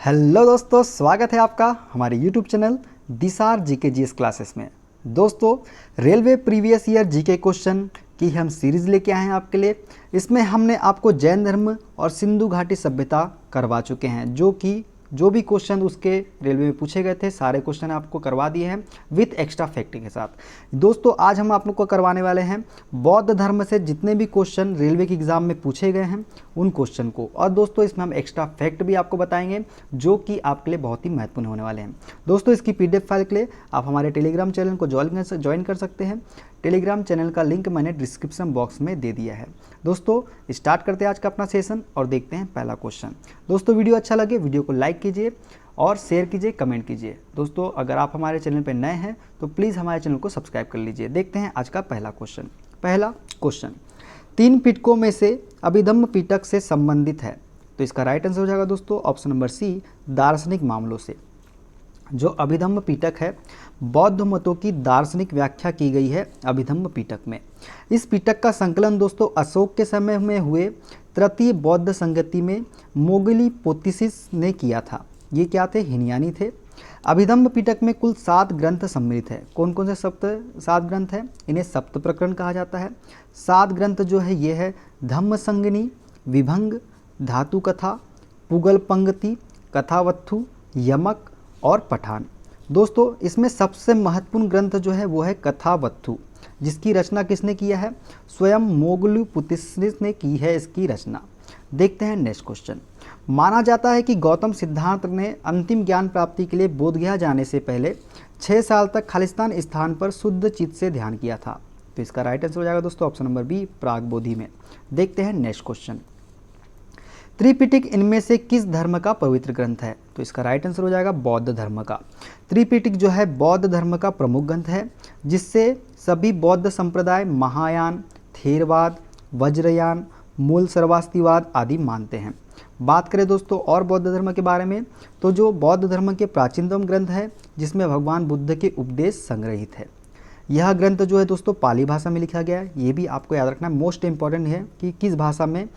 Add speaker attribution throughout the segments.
Speaker 1: Hello दोस्तों, स्वागत है आपका हमारे यूट्यूब चैनल दिसार जीके जीएस क्लासेस में। दोस्तों, railway previous year GK question की हम सीरीज़ लेके आए हैं आपके लिए। इसमें हमने आपको जैन धर्म और सिंधु घाटी सभ्यता करवा चुके हैं, जो भी क्वेश्चन उसके रेलवे में पूछे गए थे सारे क्वेश्चन आपको करवा दिए हैं विथ एक्स्ट्रा फैक्ट के साथ। दोस्तों, आज हम आप लोग को करवाने वाले हैं बौद्ध धर्म से जितने भी क्वेश्चन रेलवे के एग्जाम में पूछे गए हैं उन क्वेश्चन को। और दोस्तों, इसमें हम एक्स्ट्रा फैक्ट भी आपको बताएंगे जो कि आपके लिए बहुत ही महत्वपूर्ण होने वाले हैं। दोस्तों, इसकी PDF फाइल के लिए आप हमारे टेलीग्राम चैनल को ज्वाइन कर सकते हैं। टेलीग्राम चैनल का लिंक मैंने डिस्क्रिप्शन बॉक्स में दे दिया है। दोस्तों, स्टार्ट करते हैं आज का अपना सेशन और देखते हैं पहला क्वेश्चन। दोस्तों, वीडियो अच्छा लगे वीडियो को लाइक कीजिए और शेयर कीजिए, कमेंट कीजिए। दोस्तों, अगर आप हमारे चैनल पर नए हैं तो प्लीज़ हमारे चैनल को सब्सक्राइब कर लीजिए। देखते हैं आज का पहला क्वेश्चन। पहला क्वेश्चन, 3 पिटकों में से अभिधम्म पिटक से संबंधित है। तो इसका राइट आंसर हो जाएगा दोस्तों ऑप्शन नंबर सी, दार्शनिक मामलों से। जो अभिधम्म पिटक है, बौद्ध मतों की दार्शनिक व्याख्या की गई है अभिधम्म पिटक में। इस पिटक का संकलन दोस्तों अशोक के समय में हुए तृतीय बौद्ध संगति में मोगली पोतिसिस ने किया था। ये क्या थे? हिनयानी थे। अभिधम्म पिटक में कुल 7 ग्रंथ सम्मिलित है। कौन कौन से 7 ग्रंथ हैं? इन्हें सप्त प्रकरण कहा जाता है। 7 ग्रंथ जो है ये है धम्म संगनी, विभंग, धातु कथा, पुगल पंक्ति, कथावत्थु, यमक और पठान। दोस्तों, इसमें सबसे महत्वपूर्ण ग्रंथ जो है वो है कथावत्थु, जिसकी रचना किसने किया है? स्वयं मोगलु पुतिसिस ने की है इसकी रचना। देखते हैं नेक्स्ट क्वेश्चन। माना जाता है कि गौतम सिद्धार्थ ने अंतिम ज्ञान प्राप्ति के लिए बोधगया जाने से पहले 6 साल तक खालिस्तान स्थान पर शुद्ध चित्त से ध्यान किया था। तो इसका राइट आंसर हो जाएगा दोस्तों ऑप्शन नंबर बी, प्रागबोधि में। देखते हैं नेक्स्ट क्वेश्चन। त्रिपिटक इनमें से किस धर्म का पवित्र ग्रंथ है? तो इसका राइट आंसर हो जाएगा बौद्ध धर्म का। त्रिपिटक जो है बौद्ध धर्म का प्रमुख ग्रंथ है, जिससे सभी बौद्ध संप्रदाय महायान, थेरवाद, वज्रयान, मूल सर्वास्तिवाद आदि मानते हैं। बात करें दोस्तों और बौद्ध धर्म के बारे में, तो जो बौद्ध धर्म के प्राचीनतम ग्रंथ है जिसमें भगवान बुद्ध के उपदेश संग्रहित है। यह ग्रंथ जो है दोस्तों पाली भाषा में लिखा गया है। ये भी आपको याद रखना मोस्ट इंपॉर्टेंट है कि किस भाषा में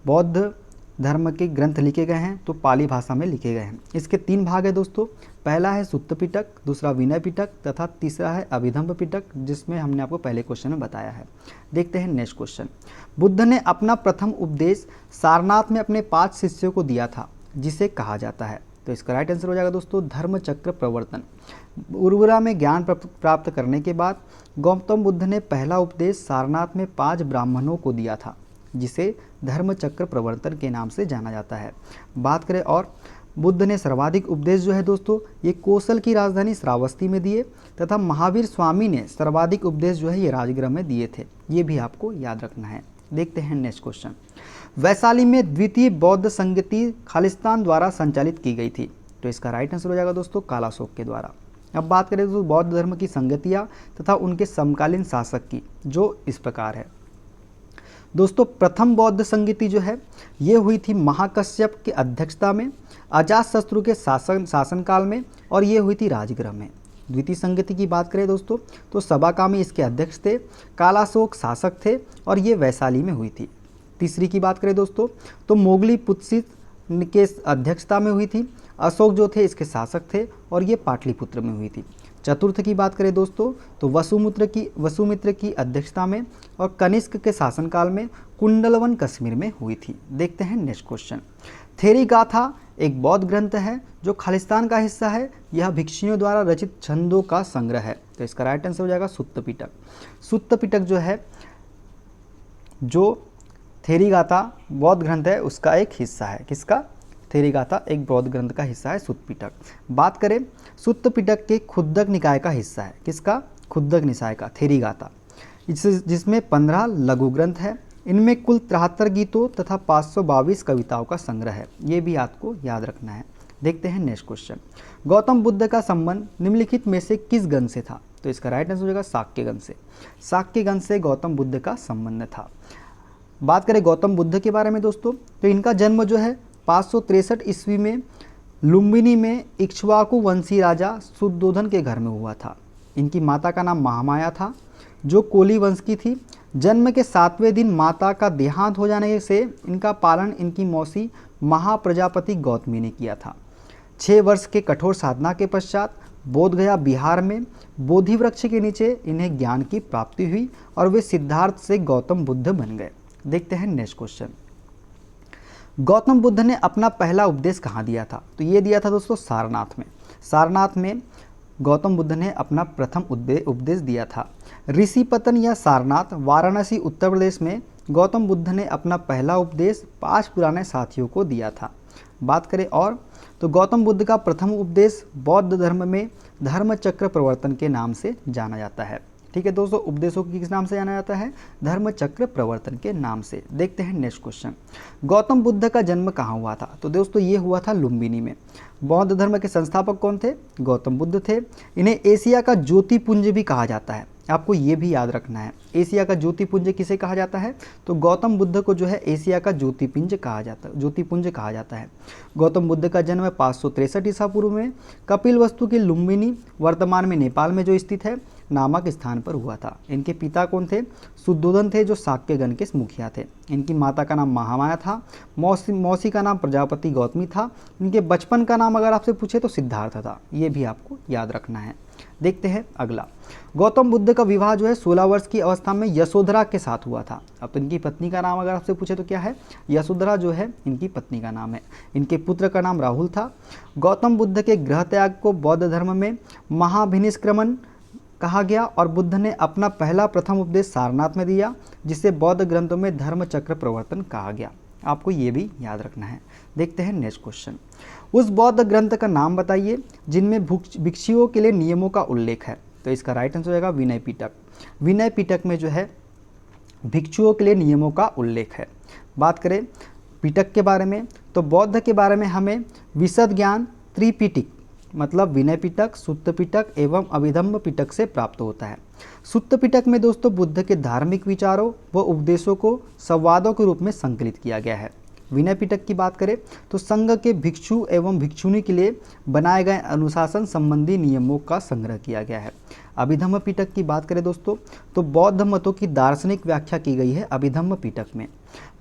Speaker 1: बौद्ध धर्म के ग्रंथ लिखे गए हैं, तो पाली भाषा में लिखे गए हैं। इसके 3 भाग है दोस्तों। पहला है सुत्त पिटक, दूसरा विनय पिटक तथा तीसरा है अभिधम्म पिटक, जिसमें हमने आपको पहले क्वेश्चन में बताया है। देखते हैं नेक्स्ट क्वेश्चन। बुद्ध ने अपना प्रथम उपदेश सारनाथ में अपने 5 शिष्यों को दिया था, जिसे कहा जाता है। तो इसका राइट आंसर हो जाएगा दोस्तों धर्म चक्र प्रवर्तन। उर्वरा में ज्ञान प्राप्त करने के बाद गौतम बुद्ध ने पहला उपदेश सारनाथ में 5 ब्राह्मणों को दिया था, जिसे धर्म चक्र प्रवर्तन के नाम से जाना जाता है। बात करें और बुद्ध ने सर्वाधिक उपदेश जो है दोस्तों ये कौशल की राजधानी श्रावस्ती में दिए, तथा महावीर स्वामी ने सर्वाधिक उपदेश जो है ये राजगृह में दिए थे। ये भी आपको याद रखना है। देखते हैं नेक्स्ट क्वेश्चन। वैशाली में द्वितीय बौद्ध संगति खालिस्तान द्वारा संचालित की गई थी। तो इसका राइट आंसर हो जाएगा दोस्तों कालाशोक के द्वारा। अब बात करें तो बौद्ध धर्म की संगतियाँ तथा उनके समकालीन शासक की, जो इस प्रकार है। दोस्तों, प्रथम बौद्ध संगति जो है ये हुई थी महाकश्यप की अध्यक्षता में अजातशत्रु के शासनकाल में, और ये हुई थी राजगृह में। द्वितीय संगति की बात करें दोस्तों तो सबाकामी इसके अध्यक्ष थे, कालाशोक शासक थे और ये वैशाली में हुई थी। तीसरी की बात करें दोस्तों तो मोगली पुत्सित के अध्यक्षता में हुई थी, अशोक जो थे इसके शासक थे और ये पाटलिपुत्र में हुई थी। चतुर्थ की बात करें दोस्तों तो वसुमित्र की अध्यक्षता में और कनिष्क के शासनकाल में कुंडलवन कश्मीर में हुई थी। देखते हैं नेक्स्ट क्वेश्चन। थेरी गाथा एक बौद्ध ग्रंथ है जो खालिस्तान का हिस्सा है। यह भिक्षुओं द्वारा रचित छंदों का संग्रह है। तो इसका राइट आंसर हो जाएगा सुत्त पिटक। सुत्त पिटक जो है, जो थेरी गाथा बौद्ध ग्रंथ है उसका एक हिस्सा है। किसका? थेरी गाथा एक बौद्ध ग्रंथ का हिस्सा है सुत्त पिटक। बात करें सुत्त पिटक के खुद्दक निकाय का हिस्सा है। किसका? खुद्दक निकाय का थेरी गाथा, जिसमें 15 लघु ग्रंथ है। इनमें कुल 73 गीतों तथा 522 कविताओं का संग्रह है। ये भी आपको याद रखना है। देखते हैं नेक्स्ट क्वेश्चन। गौतम बुद्ध का संबंध निम्नलिखित में से किस गण से था? तो इसका राइट आंसर हो जाएगा शाक्य गण से। शाक्य गण से गौतम बुद्ध का संबंध था। बात करें गौतम बुद्ध के बारे में दोस्तों तो इनका जन्म जो है 563 ईस्वी में लुम्बिनी में इक्ष्वाकु वंशी राजा शुद्धोधन के घर में हुआ था। इनकी माता का नाम महामाया था, जो कोली वंश की थी। जन्म के 7वें दिन माता का देहांत हो जाने से इनका पालन इनकी मौसी महाप्रजापति गौतमी ने किया था। 6 वर्ष के कठोर साधना के पश्चात बोध गया बिहार में बोधि वृक्ष के नीचे इन्हें ज्ञान की प्राप्ति हुई और वे सिद्धार्थ से गौतम बुद्ध बन गए। देखते हैं नेक्स्ट क्वेश्चन। गौतम बुद्ध ने अपना पहला उपदेश कहाँ दिया था? तो ये दिया था दोस्तों सारनाथ में। सारनाथ में गौतम बुद्ध ने अपना प्रथम उपदेश दिया था। ऋषिपतन या सारनाथ वाराणसी उत्तर प्रदेश में गौतम बुद्ध ने अपना पहला उपदेश 5 पुराने साथियों को दिया था। बात करें और तो गौतम बुद्ध का प्रथम उपदेश बौद्ध धर्म में धर्म चक्र प्रवर्तन के नाम से जाना जाता है। ठीक है दोस्तों, उपदेशों को किस नाम से जाना जाता है? धर्म चक्र प्रवर्तन के नाम से। देखते हैं नेक्स्ट क्वेश्चन। गौतम बुद्ध का जन्म कहाँ हुआ था? तो दोस्तों ये हुआ था लुम्बिनी में। बौद्ध धर्म के संस्थापक कौन थे? गौतम बुद्ध थे। इन्हें एशिया का ज्योतिपुंज भी कहा जाता है। आपको ये भी याद रखना है, एशिया का ज्योतिपुंज किसे कहा जाता है? तो गौतम बुद्ध को जो है एशिया का ज्योतिपुंज कहा जाता है। गौतम बुद्ध का जन्म 563 ईसा पूर्व में कपिलवस्तु की लुम्बिनी, वर्तमान में नेपाल में जो स्थित है, नामक स्थान पर हुआ था। इनके पिता कौन थे? शुद्धोधन थे, जो शाक्यगण के मुखिया थे। इनकी माता का नाम महामाया था। मौसी का नाम प्रजापति गौतमी था। इनके बचपन का नाम अगर आपसे पूछे तो सिद्धार्थ था। ये भी आपको याद रखना है। देखते हैं अगला। गौतम बुद्ध का विवाह जो है 16 वर्ष की अवस्था में यशोधरा के साथ हुआ था। अब तो इनकी पत्नी का नाम अगर आपसे पूछे तो क्या है? यशोधरा जो है इनकी पत्नी का नाम है। इनके पुत्र का नाम राहुल था। गौतम बुद्ध के गृह त्याग को बौद्ध धर्म में महाभिनिष्क्रमण कहा गया और बुद्ध ने अपना पहला प्रथम उपदेश सारनाथ में दिया, जिसे बौद्ध ग्रंथों में धर्म चक्र प्रवर्तन कहा गया। आपको ये भी याद रखना है। देखते हैं नेक्स्ट क्वेश्चन। उस बौद्ध ग्रंथ का नाम बताइए जिनमें भिक्षुओं के लिए नियमों का उल्लेख है। तो इसका राइट आंसर होगा विनय पिटक। विनय पिटक में जो है भिक्षुओं के लिए नियमों का उल्लेख है। बात करें पिटक के बारे में तो बौद्ध के बारे में हमें विशद ज्ञान त्रिपिटक मतलब विनय पिटक, सुत्त पिटक एवं अभिधम्म पिटक से प्राप्त होता है। सुत्त पिटक में दोस्तों बुद्ध के धार्मिक विचारों व उपदेशों को संवादों के रूप में संकलित किया गया है। विनय पिटक की बात करें तो संघ के भिक्षु एवं भिक्षुणी के लिए बनाए गए अनुशासन संबंधी नियमों का संग्रह किया गया है। अभिधम्म पिटक की बात करें दोस्तों तो बौद्ध मतों की दार्शनिक व्याख्या की गई है अभिधम्म पिटक में।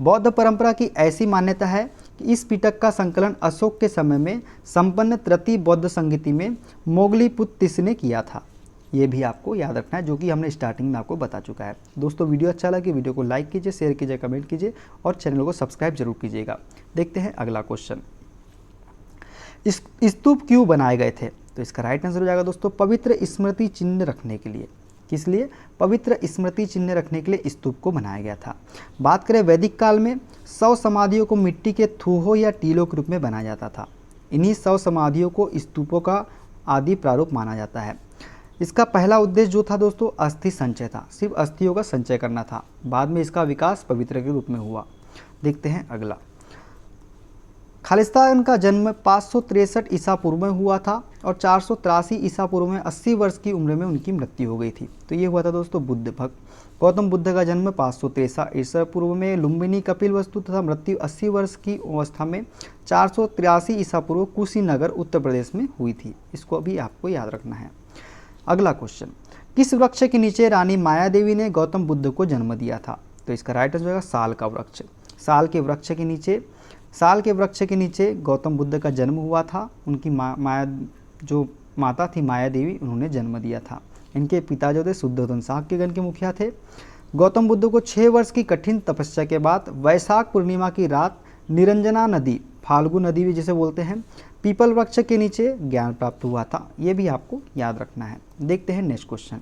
Speaker 1: बौद्ध परंपरा की ऐसी मान्यता है कि इस पिटक का संकलन अशोक के समय में संपन्न तृतीय बौद्ध संगीति में मोगलीपुत्तिस ने किया था। ये भी आपको याद रखना है, जो कि हमने स्टार्टिंग में आपको बता चुका है। दोस्तों वीडियो अच्छा लगे वीडियो को लाइक कीजिए, शेयर कीजिए, कमेंट कीजिए और चैनल को सब्सक्राइब जरूर कीजिएगा। देखते हैं अगला क्वेश्चन। इस स्तूप क्यों बनाए गए थे? तो इसका राइट आंसर हो जाएगा दोस्तों पवित्र स्मृति चिन्ह रखने के लिए। किस लिए? पवित्र स्मृति चिन्ह रखने के लिए स्तूप को बनाया गया था। बात करें वैदिक काल में 100 समाधियों को मिट्टी के थूहों या टीलों के रूप में बनाया जाता था। इन्हीं 100 समाधियों को स्तूपों का आदि प्रारूप माना जाता है। इसका पहला उद्देश्य जो था दोस्तों अस्थि संचय था, सिर्फ अस्थियों का संचय करना था। बाद में इसका विकास पवित्र के रूप में हुआ। देखते हैं अगला। खालिस्तान का जन्म 563 ईसा पूर्व में हुआ था और 483 ईसा पूर्व में 80 वर्ष की उम्र में उनकी मृत्यु हो गई थी। तो ये हुआ था दोस्तों बुद्ध भक्त। गौतम बुद्ध का जन्म 563 ईसा पूर्व में लुम्बिनी कपिलवस्तु तथा मृत्यु 80 वर्ष की अवस्था में 483 ईसा पूर्व कुशीनगर उत्तर प्रदेश में हुई थी। इसको भी आपको याद रखना है। अगला क्वेश्चन। किस वृक्ष के नीचे रानी माया देवी ने गौतम बुद्ध को जन्म दिया था? तो इसका राइट आंसर होगा साल का वृक्ष। साल के वृक्ष के नीचे गौतम बुद्ध का जन्म हुआ था। उनकी माता थी माया देवी, उन्होंने जन्म दिया था। इनके पिता जो थे शुद्धोधन शाक्यगण के मुखिया थे। गौतम बुद्ध को 6 वर्ष की कठिन तपस्या के बाद वैशाख पूर्णिमा की रात निरंजना नदी, फाल्गु नदी भी जिसे बोलते हैं, पीपल वृक्ष के नीचे ज्ञान प्राप्त हुआ था। ये भी आपको याद रखना है। देखते हैं नेक्स्ट क्वेश्चन।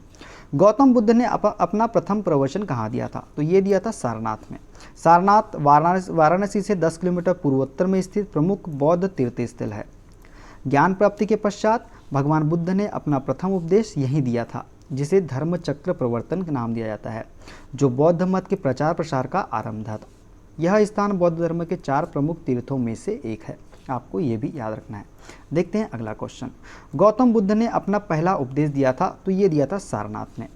Speaker 1: गौतम बुद्ध ने अपना प्रथम प्रवचन कहाँ दिया था? तो ये दिया था सारनाथ में। सारनाथ वाराणसी से 10 किलोमीटर पूर्वोत्तर में स्थित प्रमुख बौद्ध तीर्थ स्थल है। ज्ञान प्राप्ति के पश्चात भगवान बुद्ध ने अपना प्रथम उपदेश यहीं दिया था, जिसे धर्म चक्र प्रवर्तन का नाम दिया जाता है, जो बौद्ध मत के प्रचार प्रसार का आरंभ था। यह स्थान बौद्ध धर्म के 4 प्रमुख तीर्थों में से एक है। आपको ये भी याद रखना है। देखते हैं अगला क्वेश्चन। गौतम बुद्ध ने अपना पहला उपदेश दिया था, तो ये दिया था सारनाथ में।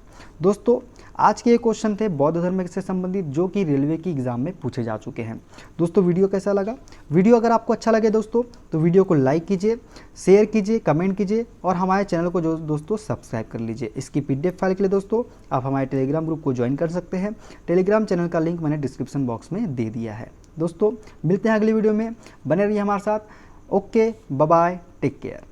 Speaker 1: दोस्तों आज के ये क्वेश्चन थे बौद्ध धर्म से संबंधित, जो कि रेलवे की एग्जाम में पूछे जा चुके हैं। दोस्तों वीडियो कैसा लगा? वीडियो अगर आपको अच्छा लगे दोस्तों तो वीडियो को लाइक कीजिए, शेयर कीजिए, कमेंट कीजिए और हमारे चैनल को जो दोस्तों सब्सक्राइब कर लीजिए। इसकी PDF फाइल के लिए दोस्तों आप हमारे टेलीग्राम ग्रुप को ज्वाइन कर सकते हैं। टेलीग्राम चैनल का लिंक मैंने डिस्क्रिप्शन बॉक्स में दे दिया है। दोस्तों मिलते हैं अगली वीडियो में, बने रहिए हमारे साथ okay, bye bye, take care.